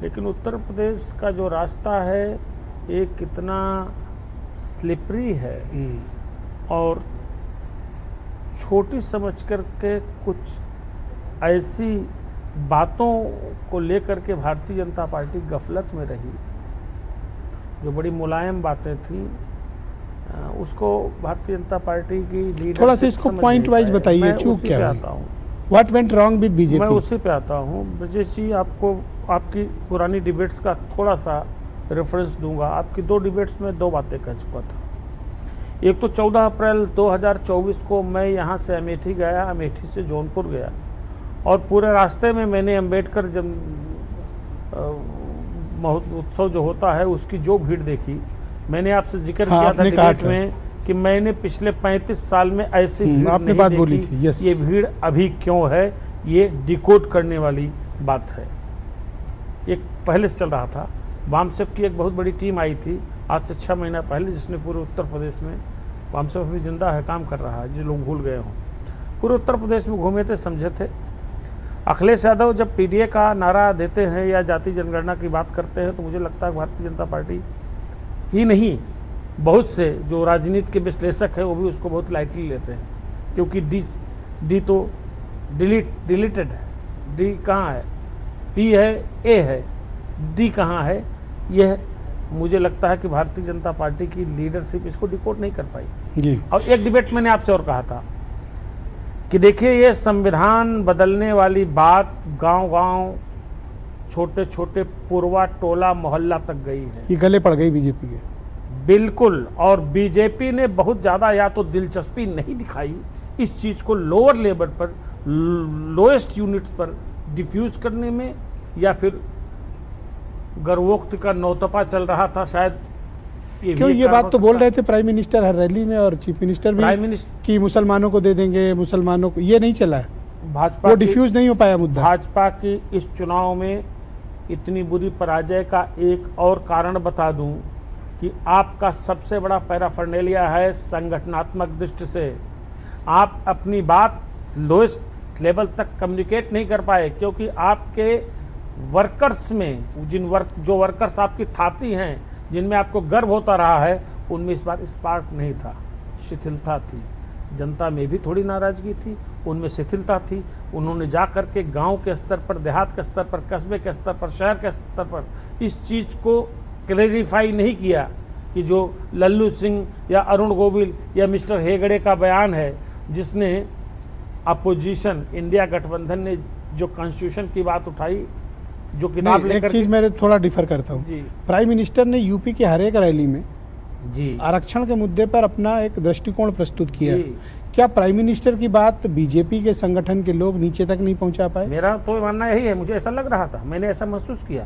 लेकिन उत्तर प्रदेश का जो रास्ता है ये कितना स्लिपरी है और छोटी समझ कर के कुछ ऐसी बातों को लेकर के भारतीय जनता पार्टी गफलत में रही। जो बड़ी मुलायम बातें थी उसको भारतीय जनता पार्टी की लीडर थोड़ा सा इसको पॉइंट वाइज बताइए, चूक क्या हुई? आता हूँ, व्हाट वेंट रॉन्ग विद मैं बीजेपी? उसी पे आता हूँ। ब्रजेश जी, आपको आपकी पुरानी डिबेट्स का थोड़ा सा रेफरेंस दूंगा। आपकी 2 डिबेट्स में 2 बातें कह चुका था। एक तो 14 अप्रैल 2024 को मैं यहाँ से अमेठी गया, अमेठी से जौनपुर गया और पूरे रास्ते में मैंने अम्बेडकर उत्सव जो होता है उसकी जो भीड़ देखी मैंने आपसे जिक्र हाँ, किया था आपने कहा डिबेट था। में कि मैंने पिछले 35 साल में ऐसी भीड़ आपने नहीं बात देखी। बोली थी, यस। ये भीड़ अभी क्यों है, ये डिकोड करने वाली बात है। एक पहले से चल रहा था, वामसेप की एक बहुत बड़ी टीम आई थी आज से 6 महीना पहले, जिसने पूरे उत्तर प्रदेश में, वामसेप अभी जिंदा है, काम कर रहा है, जो लोग भूल गए हों, पूरे उत्तर प्रदेश में घूमे थे, समझे थे। अखिलेश यादव जब पीडीए का नारा देते हैं या जाति जनगणना की बात करते हैं तो मुझे लगता है भारतीय जनता पार्टी ही नहीं, बहुत से जो राजनीति के विश्लेषक हैं वो भी उसको बहुत लाइटली लेते हैं, क्योंकि डी तो डिलीटेड है, डी कहाँ है, पी है, ए है, डी कहाँ है। यह मुझे लगता है कि भारतीय जनता पार्टी की लीडरशिप इसको डिकोड नहीं कर पाई। जी। और एक डिबेट मैंने आपसे और कहा था कि देखिए ये संविधान बदलने वाली बात गांव-गांव, छोटे-छोटे पुरवा, टोला, मोहल्ला तक गई है। ये गले पड़ गई बीजेपी के। बिल्कुल। और बीजेपी ने बहुत ज़्यादा या तो दिलचस्पी नहीं दिखाई इस चीज़ को लोअर लेवल पर, लोएस्ट यूनिट्स पर डिफ्यूज करने में, या फिर गर्वोक्त का नौतपा चल रहा था शायद। क्यों ये बात तो बोल रहे थे प्राइम मिनिस्टर हर रैली में, और चीफ मिनिस्टर भी, प्राइम मिनिस्टर कि मुसलमानों को दे देंगे, मुसलमानों को, ये नहीं चला है, भाजपा वो की- डिफ्यूज नहीं हो पाया मुद्दा। भाजपा की इस चुनाव में इतनी बुरी पराजय का एक और कारण बता दूं कि आपका सबसे बड़ा पैराफर्नेलिया है संगठनात्मक दृष्टि से। आप अपनी बात लोएस्ट लेवल तक कम्युनिकेट नहीं कर पाए, क्योंकि आपके वर्कर्स में जो वर्कर्स आपकी थाती हैं, जिनमें आपको गर्व होता रहा है, उनमें इस बार स्पार्क नहीं था, शिथिलता थी। जनता में भी थोड़ी नाराजगी थी, उनमें शिथिलता थी। उन्होंने जा कर के गांव के स्तर पर, देहात के स्तर पर, कस्बे के स्तर पर, शहर के स्तर पर इस चीज़ को क्लैरिफाई नहीं किया कि जो लल्लू सिंह या अरुण गोविल या मिस्टर हेगड़े का बयान है, जिसने अपोजिशन इंडिया गठबंधन ने जो कॉन्स्टिट्यूशन की बात उठाई, जो किताब नहीं, एक लेकर चीज मैं थोड़ा डिफर करता हूँ। जी प्राइम मिनिस्टर ने यूपी के हर एक रैली में जी आरक्षण के मुद्दे पर अपना एक दृष्टिकोण प्रस्तुत किया है। जी। क्या प्राइम मिनिस्टर की बात बीजेपी के संगठन के लोग नीचे तक नहीं पहुंचा पाए? मेरा तो मानना यही है, मुझे ऐसा लग रहा था, मैंने ऐसा महसूस किया।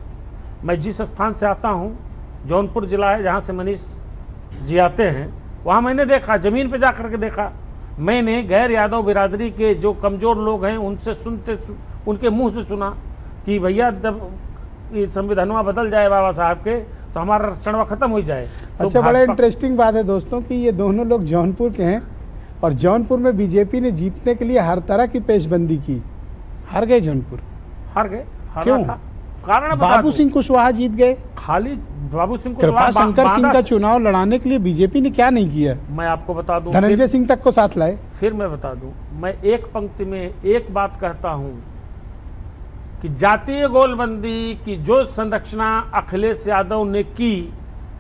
मैं जिस स्थान से आता हूँ, जौनपुर जिला है जहाँ से मनीष जी आते हैं, वहाँ मैंने देखा, ज़मीन पे जा कर के देखा, मैंने गैर यादव बिरादरी के जो कमज़ोर लोग हैं उनसे उनके मुंह से सुना कि भैया जब ये संविधानवा बदल जाए बाबा साहब के तो हमारा आरक्षण खत्म हो जाए। तो अच्छा, बड़ा भाजपा- इंटरेस्टिंग बात है दोस्तों कि ये दोनों लोग जौनपुर के हैं, और जौनपुर में बीजेपी ने जीतने के लिए हर तरह की पेशबंदी की, हार गए जौनपुर। हार गए। हारा क्यों? था। कारण बता बाबू दूं। सिंह कुशवाहा जीत गए। खाली बाबू सिंह को कृपा शंकर सिंह बांदा का से- चुनाव लड़ाने के लिए बीजेपी ने क्या नहीं किया? मैं आपको बता दूं, धनंजय सिंह तक को साथ लाए। फिर मैं बता दूं, मैं एक पंक्ति में एक बात कहता हूं कि जातीय गोलबंदी की जो संरचना अखिलेश यादव ने की,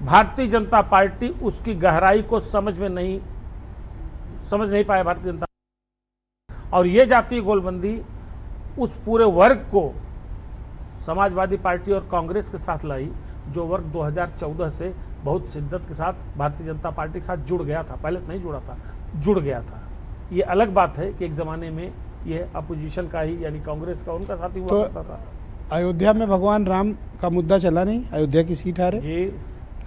भारतीय जनता पार्टी उसकी गहराई को समझ नहीं पाया भारतीय जनता। और ये जातीय गोलबंदी उस पूरे वर्ग को समाजवादी पार्टी और कांग्रेस के साथ लाई, जो वर्ग 2014 से बहुत शिद्दत के साथ भारतीय जनता पार्टी के साथ जुड़ गया था, पहले से नहीं जुड़ा था, जुड़ गया था। ये अलग बात है कि एक ज़माने में ये अपोजिशन का ही, यानी कांग्रेस का, उनका साथी हुआ तो करता था। अयोध्या में भगवान राम का मुद्दा चला नहीं, अयोध्या की सीट हारे। जी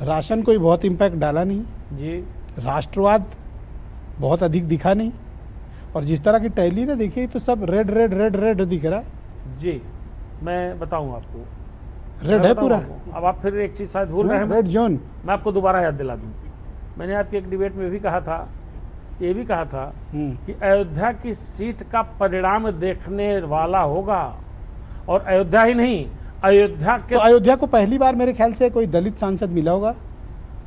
राशन कोई बहुत इम्पैक्ट डाला नहीं, जी राष्ट्रवाद बहुत अधिक दिखा नहीं, और जिस तरह की टैली ने देखी तो सब रेड रेड रेड रेड दिख रहा है। जी, मैं बताऊं आपको, रेड मैं है बताऊं पूरा, आपको। अब आप फिर एक चीज़ शायद भूल रहे हैं, रेड जोन। मैं आपको दोबारा याद दिला दूं। मैंने आपकी एक डिबेट में भी कहा था, ये भी कहा था कि अयोध्या की सीट का परिणाम देखने वाला होगा, और अयोध्या ही नहीं, अयोध्या के तो अयोध्या को पहली बार मेरे ख्याल से कोई दलित सांसद मिला होगा,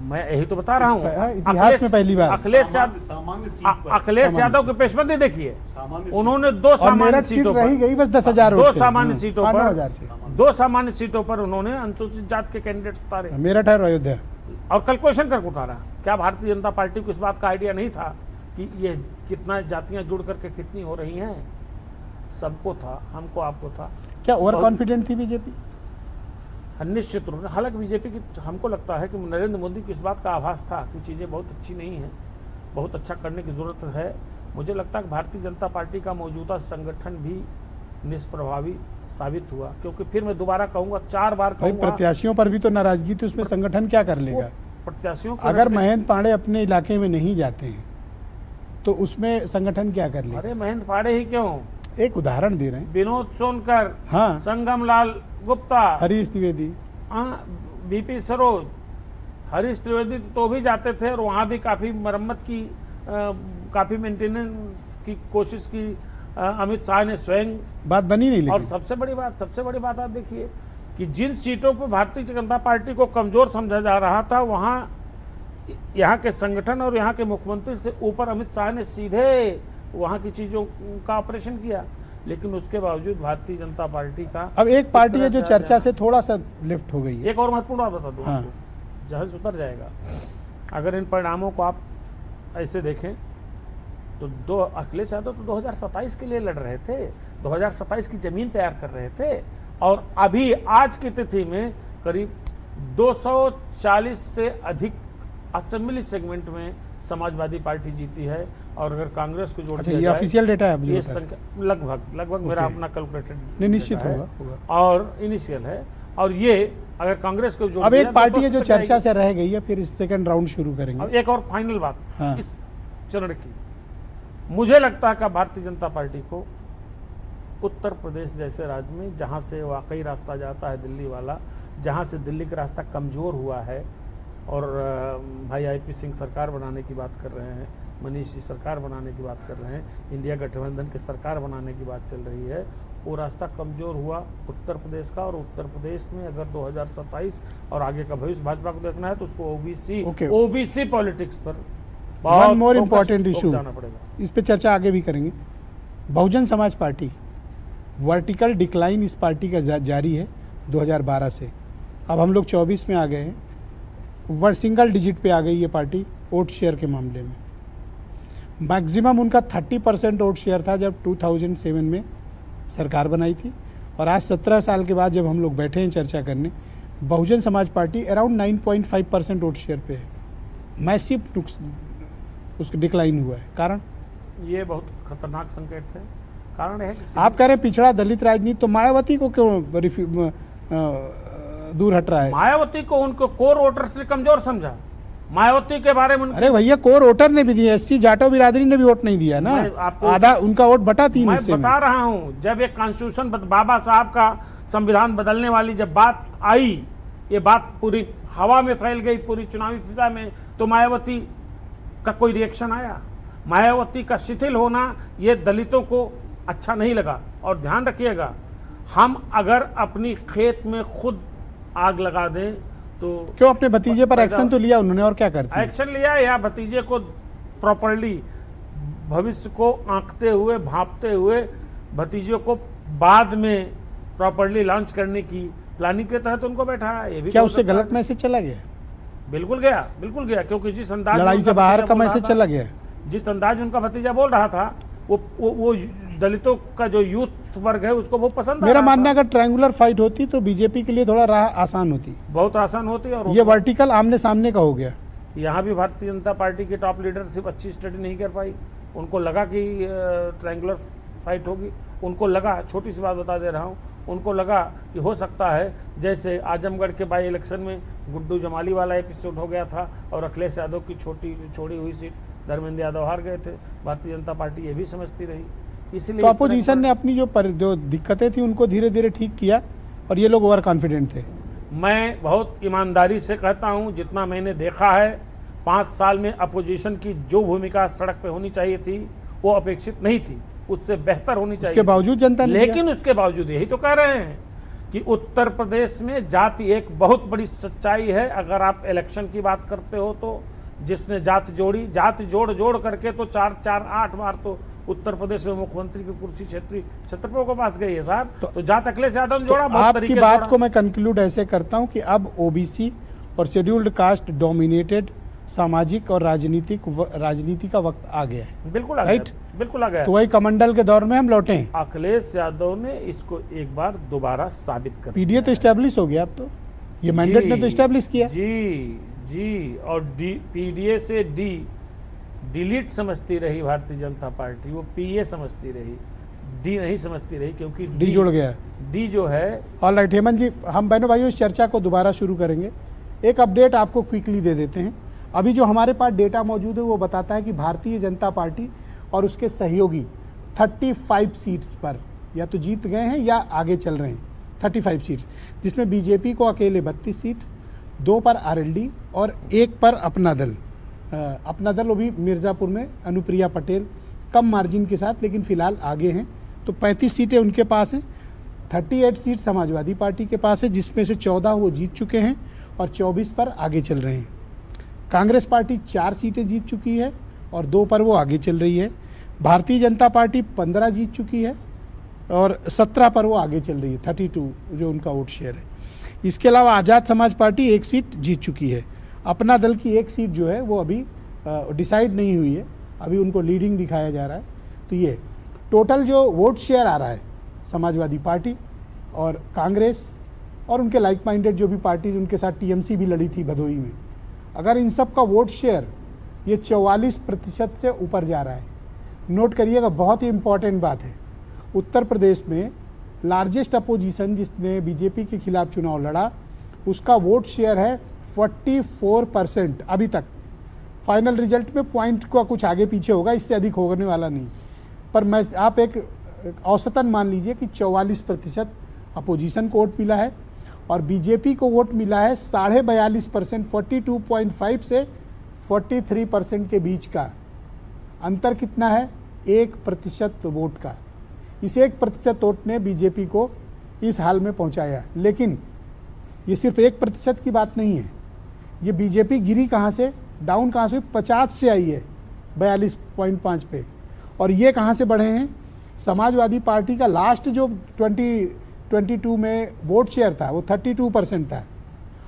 मैं यही तो बता रहा हूँ। इतिहास में पहली बार। सामान्य सीट पर अखिलेश यादव की पेशबंदी देखिए, सामान्य उन्होंने दो और सामान्य मेरठ सीट सीटों रही पर, गई बस 10,000 दो वोट से। सामान्य सीटों 9,000 पर, से। दो सामान्य सीटों पर उन्होंने अनुसूचित जाति के कैंडिडेट उतारे, मेरठ और अयोध्या। और कल क्वेश्चन करके उतारा। क्या भारतीय जनता पार्टी को इस बात का आइडिया नहीं था कि ये कितना जातियां जुड़ करके कितनी हो रही हैं? सबको था, हमको, आपको था। क्या ओवर और- कॉन्फिडेंट थी बीजेपी? निश्चित रूप से, हालांकि बीजेपी की, हमको लगता है कि नरेंद्र मोदी को इस बात का आभास था कि चीज़ें बहुत अच्छी नहीं हैं, बहुत अच्छा करने की ज़रूरत है। मुझे लगता है कि भारतीय जनता पार्टी का मौजूदा संगठन भी निष्प्रभावी साबित हुआ, क्योंकि फिर मैं दोबारा कहूँगा, 4 बार भाई कहूँगा, प्रत्याशियों पर भी तो नाराजगी थी, उसमें संगठन क्या कर लेगा? प्रत्याशियों को अगर महेंद्र पांडे अपने इलाके में नहीं जाते हैं तो उसमें संगठन क्या कर ले? अरे महेंद्र पांडे ही क्यों, एक उदाहरण दे रहे हैं। विनोद सोनकर, हाँ, संगम लाल गुप्ता, हरीश द्विवेदी, बीपी सरोज, हरीश त्रिवेदी तो भी जाते थे और वहाँ भी काफ़ी मरम्मत की, काफ़ी मेंटेनेंस की कोशिश की अमित शाह ने स्वयं। बात बनी नहीं। और लेकिन सबसे बड़ी बात आप देखिए कि जिन सीटों पर भारतीय जनता पार्टी को कमजोर समझा जा रहा था, वहाँ यहाँ के संगठन और यहाँ के मुख्यमंत्री से ऊपर अमित शाह ने सीधे वहाँ की चीज़ों का ऑपरेशन किया, लेकिन उसके बावजूद भारतीय जनता पार्टी का अब एक पार्टी है जो चर्चा से थोड़ा सा लिफ्ट हो गई है। एक और महत्वपूर्ण बात बता दूं हाँ। आपको, जहाज उतर जाएगा। अगर इन परिणामों को आप ऐसे देखें तो अखिलेश यादव तो 2027 के लिए लड़ रहे थे, 2027 की जमीन तैयार कर रहे थे, और अभी आज की तिथि में करीब 240 से अधिक असेंबली सेगमेंट में समाजवादी पार्टी जीती है। और अगर कांग्रेस को जोड़ अच्छा, दिया ये जाए, ऑफिशियल डेटा है, आप जो ये बता रहे हैं। संख्या लगभग मेरा अपना कैलकुलेटेड नहीं, निश्चित होगा। और इनिशियल है, और ये अगर कांग्रेस को जोड़ अब दिया एक तो पार्टी है जो 200 तक चर्चा जाएगी। से रह गई है, फिर इस सेकंड राउंड शुरू करेंगे। अब एक और फाइनल बात हाँ। इस चरण की, मुझे लगता है कि भारतीय जनता पार्टी को उत्तर प्रदेश जैसे राज्य में, जहां से वाकई रास्ता जाता है दिल्ली वाला, जहां से दिल्ली का रास्ता कमजोर हुआ है, और भाई आईपी सिंह सरकार बनाने की बात कर रहे हैं, मनीष जी सरकार बनाने की बात कर रहे हैं, इंडिया गठबंधन की सरकार बनाने की बात चल रही है, वो रास्ता कमजोर हुआ उत्तर प्रदेश का। और उत्तर प्रदेश में अगर 2027 और आगे का भविष्य भाजपा को देखना है तो उसको ओबीसी पॉलिटिक्स पर वन मोर focused इम्पॉर्टेंट होकर इशू, जाना पड़ेगा। इस पे चर्चा आगे भी करेंगे। Bahujan Samaj party, vertical decline इस पार्टी का जारी है 2012 से। अब हम लोग 24 में आ गए हैं, सिंगल डिजिट पे आ गई ये पार्टी वोट शेयर के मामले में। मैक्सिमम उनका 30% वोट शेयर था जब 2007 में सरकार बनाई थी, और आज 17 साल के बाद जब हम लोग बैठे हैं चर्चा करने, Bahujan Samaj party around 9.5% vote share पे है। मैसिव उसका डिक्लाइन हुआ है। कारण ये बहुत खतरनाक संकेत है। कारण है कि आप कह रहे हैं पिछड़ा दलित राजनीति, तो मायावती को क्यों दूर हट रहा है? मायावती को उनको कोर वोटर्स ने कमजोर समझा। मायावती के बारे में अरे भैया, कोर वोटर ने भी दिया, एससी जाटो बिरादरी ने भी वोट नहीं दिया ना, मैं आपको आधा उनका वोट बटा 3 मैं हिस्से में। बता रहा हूं, जब एक कॉन्स्टिट्यूशन बाबा साहब का संविधान बदलने वाली जब बात आई, ये बात पूरी हवा में फैल गई, पूरी चुनावी फिजा में, तो मायावती का कोई रिएक्शन आया? मायावती का शिथिल होना ये दलितों को अच्छा नहीं लगा। और ध्यान रखिएगा, हम अगर अपनी खेत में खुद आग लगा दें तो क्यों? अपने भतीजे पर एक्शन तो लिया उन्होंने, और क्या करते हैं? एक्शन लिया या भतीजे को प्रॉपर्ली भविष्य को आंकते हुए, भांपते हुए, भतीजे को बाद में प्रॉपर्ली लॉन्च करने की प्लानिंग के तहत उनको बैठाया। ये भी क्या उससे गलत मैसेज चला गया? बिल्कुल गया, क्योंकि जिस अंदाज में लड़ाई से उनका बाहर भतीजा का बोल रहा मैसेज था, चला गया। जिस अंदाज में उनका भतीजा बोल रहा था, वो दलितों का जो यूथ वर्ग है उसको वो पसंद मेरा आ रहा मानना है था। अगर ट्रायंगुलर फाइट होती तो बीजेपी के लिए थोड़ा राह आसान होती। बहुत आसान होती। और ये वर्टिकल आमने सामने का हो गया। यहाँ भी भारतीय जनता पार्टी की टॉप लीडरशिप अच्छी स्टडी नहीं कर पाई। उनको लगा कि ट्रायंगुलर फाइट होगी, उनको लगा, छोटी सी बात बता दे रहा हूँ, उनको लगा कि हो सकता है जैसे आजमगढ़ के बाई इलेक्शन में गुड्डू जमाली वाला एपिसोड हो गया था और अखिलेश यादव की छोड़ी हुई सीट धर्मेंद्र यादव हार गए थे। भारतीय जनता पार्टी ये भी समझती रही, इसलिए तो अपोजिशन ने अपनी जो दिक्कतें थी उनको धीरे धीरे ठीक किया, और ये लोग ओवर कॉन्फिडेंट थे। मैं बहुत ईमानदारी से कहता हूं, जितना मैंने देखा है 5 साल में अपोजिशन की जो भूमिका सड़क पे होनी चाहिए थी वो अपेक्षित नहीं थी, उससे बेहतर होनी चाहिए। उसके बावजूद जनता ने लेकिन उसके बावजूद यही तो कह रहे हैं कि उत्तर प्रदेश में जाति एक बहुत बड़ी सच्चाई है। अगर आप इलेक्शन की बात करते हो तो जिसने जाति जोड़ करके तो 4-8 बार तो उत्तर प्रदेश में मुख्यमंत्री की कुर्सी छत्रपतियों के पास गई है साहब। तो जात अखिलेश यादव ने जोड़ा, बहुत आपकी तरीके से बात जोड़ा। को मैं कंक्लूड ऐसे करता हूं कि अब ओबीसी और शेड्यूल्ड कास्ट डोमिनेटेड सामाजिक और राजनीति का वक्त आ गया है। बिल्कुल आ गया, राइट? बिल्कुल आ गया। तो वही कमंडल के दौर में हम लौटे हैं। अखिलेश यादव ने इसको एक बार दोबारा साबित कर पीडीए तो स्टैब्लिश हो गया अब तो, ये मैंडेट ने तो स्टैब्लिश किया। जी और पीडीए से डिलीट समझती रही भारतीय जनता पार्टी, वो पीए समझती रही, डी नहीं समझती रही, क्योंकि डी जुड़ गया। डी जो है। ऑल राइट हेमंत जी, हम बहनों भाइयों इस चर्चा को दोबारा शुरू करेंगे एक अपडेट आपको क्विकली दे देते हैं। अभी जो हमारे पास डेटा मौजूद है वो बताता है कि भारतीय जनता पार्टी और उसके सहयोगी 35 सीट्स पर या तो जीत गए हैं या आगे चल रहे हैं। 35 सीट्स, जिसमें बीजेपी को अकेले 32 सीट, 2 पर आरएलडी और 1 पर अपना दल। अपना दल वो भी मिर्ज़ापुर में अनुप्रिया पटेल कम मार्जिन के साथ, लेकिन फिलहाल आगे हैं। तो 35 सीटें उनके पास हैं। 38 सीट समाजवादी पार्टी के पास है, जिसमें से 14 वो जीत चुके हैं और 24 पर आगे चल रहे हैं। कांग्रेस पार्टी 4 सीटें जीत चुकी है और 2 पर वो आगे चल रही है। भारतीय जनता पार्टी 15 जीत चुकी है और 17 पर वो आगे चल रही है, 32 जो उनका वोट शेयर है। इसके अलावा आज़ाद समाज पार्टी 1 सीट जीत चुकी है। अपना दल की 1 सीट जो है वो अभी डिसाइड नहीं हुई है, अभी उनको लीडिंग दिखाया जा रहा है। तो ये टोटल जो वोट शेयर आ रहा है समाजवादी पार्टी और कांग्रेस और उनके लाइक माइंडेड जो भी पार्टीज, उनके साथ टीएमसी भी लड़ी थी भदोही में, अगर इन सब का वोट शेयर ये 44% से ऊपर जा रहा है। नोट करिएगा, बहुत ही इम्पॉर्टेंट बात है। उत्तर प्रदेश में लार्जेस्ट अपोजिशन जिसने बीजेपी के खिलाफ चुनाव लड़ा, उसका वोट शेयर है 44% अभी तक। फाइनल रिजल्ट में पॉइंट का कुछ आगे पीछे होगा, इससे अधिक होने वाला नहीं, पर मैं आप एक औसतन मान लीजिए कि 44% अपोजिशन को वोट मिला है और बीजेपी को वोट मिला है 42.5%, 42.5 से 43% के बीच का अंतर। कितना है? 1% वोट का। इस 1% वोट ने बीजेपी को इस हाल में पहुंचाया। लेकिन ये सिर्फ 1% की बात नहीं है, ये बीजेपी गिरी कहाँ से, डाउन कहाँ से? 50 से आई है 42.5 पे। और ये कहाँ से बढ़े हैं? समाजवादी पार्टी का लास्ट जो 2022 में वोट शेयर था वो 32% था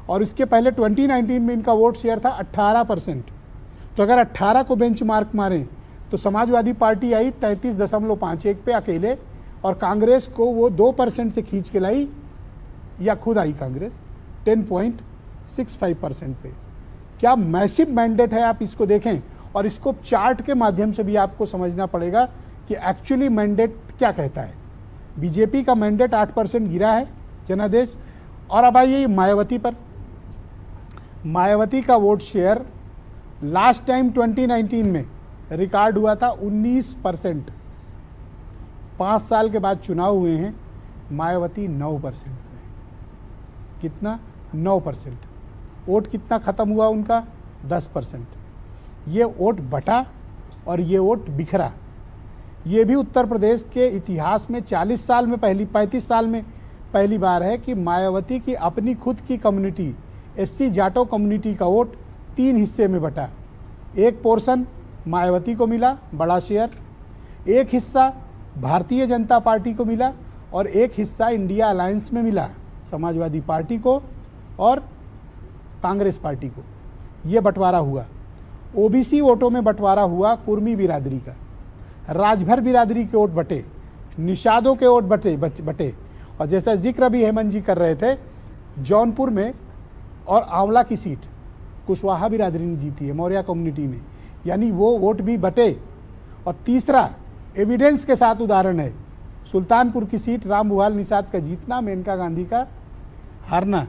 और इसके पहले 2019 में इनका वोट शेयर था 18%। तो अगर 18 को बेंचमार्क मारें तो समाजवादी पार्टी आई 33.51 पे अकेले और कांग्रेस को वो 2% से खींच के लाई, या खुद आई कांग्रेस 10.65% पे। क्या मैसिव मैंडेट है, आप इसको देखें और इसको चार्ट के माध्यम से भी आपको समझना पड़ेगा कि एक्चुअली मैंडेट क्या कहता है। बीजेपी का मैंडेट 8% गिरा है जनादेश। और अब आइए मायावती पर। मायावती का वोट शेयर लास्ट टाइम 2019 में रिकॉर्ड हुआ था 19%। 5 साल के बाद चुनाव हुए हैं, मायावती 9% में। कितना? 9%। वोट कितना ख़त्म हुआ उनका? 10%। ये वोट बटा और ये वोट बिखरा। ये भी उत्तर प्रदेश के इतिहास में 40 साल में 35 साल में पहली बार है कि मायावती की अपनी खुद की कम्युनिटी एससी जाटो कम्युनिटी का वोट 3 हिस्से में बटा। एक पोर्शन मायावती को मिला, बड़ा शेयर, एक हिस्सा भारतीय जनता पार्टी को मिला और एक हिस्सा इंडिया अलायंस में मिला, समाजवादी पार्टी को और कांग्रेस पार्टी को। ये बंटवारा हुआ। ओबीसी वोटों में बंटवारा हुआ कुर्मी बिरादरी का, राजभर बिरादरी के वोट बटे, निषादों के वोट बटे। और जैसा जिक्र अभी हेमंत जी कर रहे थे, जौनपुर में और आंवला की सीट कुशवाहा बिरादरी ने जीती है, मौर्य कम्युनिटी ने, यानी वो वोट भी बटे। और तीसरा एविडेंस के साथ उदाहरण है सुल्तानपुर की सीट राम बुहाल निषाद का जीतना, मेनका गांधी का हारना,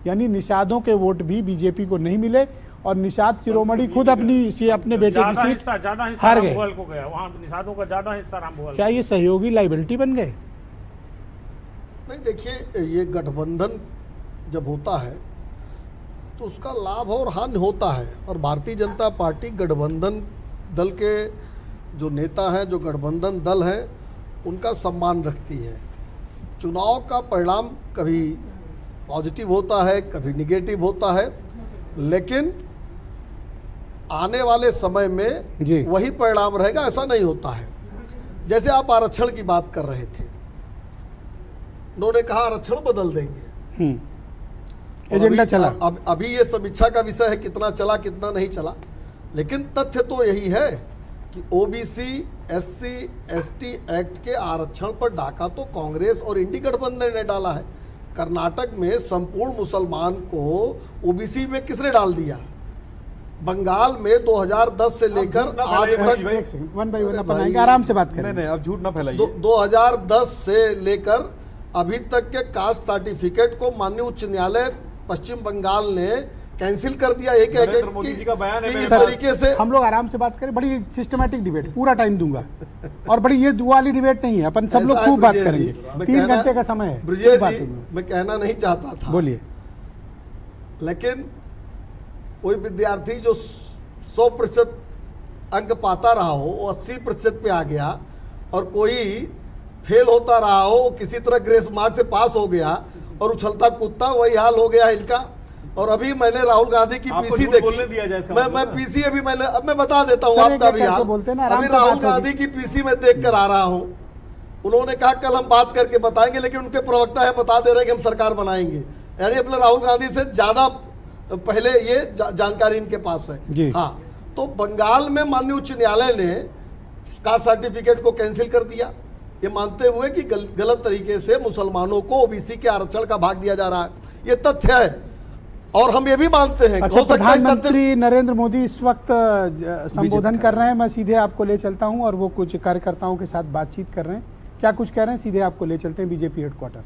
यानी निषादों के वोट भी बीजेपी को नहीं मिले और निषाद शिरोमणि खुद अपने बेटे की सीट हार गए। वहाँ निषादों का ज्यादा हिस्सा रामभुआल। क्या ये सहयोगी लाइबिलिटी बन गए? नहीं, देखिए, ये गठबंधन जब होता है तो उसका लाभ और हानि होता है और भारतीय जनता पार्टी गठबंधन दल के जो नेता हैं, जो गठबंधन दल है, उनका सम्मान रखती है। चुनाव का परिणाम कभी पॉजिटिव होता है, कभी निगेटिव होता है, लेकिन आने वाले समय में वही परिणाम रहेगा, ऐसा नहीं होता है। जैसे आप आरक्षण की बात कर रहे थे, उन्होंने कहा आरक्षण बदल देंगे, एजेंडा चला। अब अभी ये समीक्षा का विषय है कितना चला कितना नहीं चला, लेकिन तथ्य तो यही है कि ओबीसी एससी एसटी एक्ट के आरक्षण पर डाका तो कांग्रेस और इंडी गठबंधन ने डाला है। कर्नाटक में संपूर्ण मुसलमान को ओबीसी में किसने डाल दिया? बंगाल में 2010 से लेकर आज तक, वन बाई वन अपन आएंगे, आराम से बात करें। नहीं, अब झूठ ना फैलाइए। 2010 से लेकर अभी तक के कास्ट सर्टिफिकेट को माननीय उच्च न्यायालय पश्चिम बंगाल ने कैंसिल कर दिया। ये कह के नरेंद्र मोदी जी का बयान है कि मेरे इस पास। तरीके से हम लोग आराम से बात करें, बड़ी सिस्टमेटिक डिबेट, पूरा टाइम दूंगा। और बड़ी ये दुआ वाली डिबेट नहीं है, अपन सब लोग ऐसा है खूब बात ब्रजेश जी, करेंगे। मैं 3 कहना- घंटे का समय है, ब्रजेश खूब बात जी, होगी। मैं कहना नहीं चाहता था, बोलिए। लेकिन कोई विद्यार्थी जो 100% अंक पाता रहा हो वो 80% पे आ गया, और कोई फेल होता रहा हो वो किसी तरह ग्रेस मार्क से पास हो गया, और उछलता कूदता वही हाल हो गया इनका। और अभी मैंने राहुल गांधी की आपको पीसी झूठ देखी, बोलने दिया जाए इसका मैं मतलब है? पीसी अभी मैंने, अब मैं बता देता हूँ सर, आपका एक-एक भी करके हाल। बोलते हैं ना, आराम अभी से राहुल बात होगी। गांधी की पीसी में देख कर आ रहा हूँ, उन्होंने कहा कल हम बात करके बताएंगे, लेकिन उनके प्रवक्ता है बता दे रहे हैं कि हम सरकार बनाएंगे। यानी अपने राहुल गांधी से ज्यादा पहले ये जानकारी इनके पास है। जी। हाँ, तो बंगाल में माननीय उच्च न्यायालय ने कास्ट सर्टिफिकेट को कैंसिल कर दिया, ये मानते हुए कि गलत तरीके से मुसलमानों को ओबीसी के आरक्षण का भाग दिया जा रहा है, ये तथ्य है। और हम ये भी मानते हैं, अच्छा, हो सकता है इस तथ्य- प्रधानमंत्री नरेंद्र मोदी इस वक्त संबोधन कर रहे हैं। मैं सीधे आपको ले चलता हूं, और वो कुछ कार्यकर्ताओं के साथ बातचीत कर रहे हैं। क्या कुछ कह रहे हैं, सीधे आपको ले चलते हैं बीजेपी हेडक्वार्टर।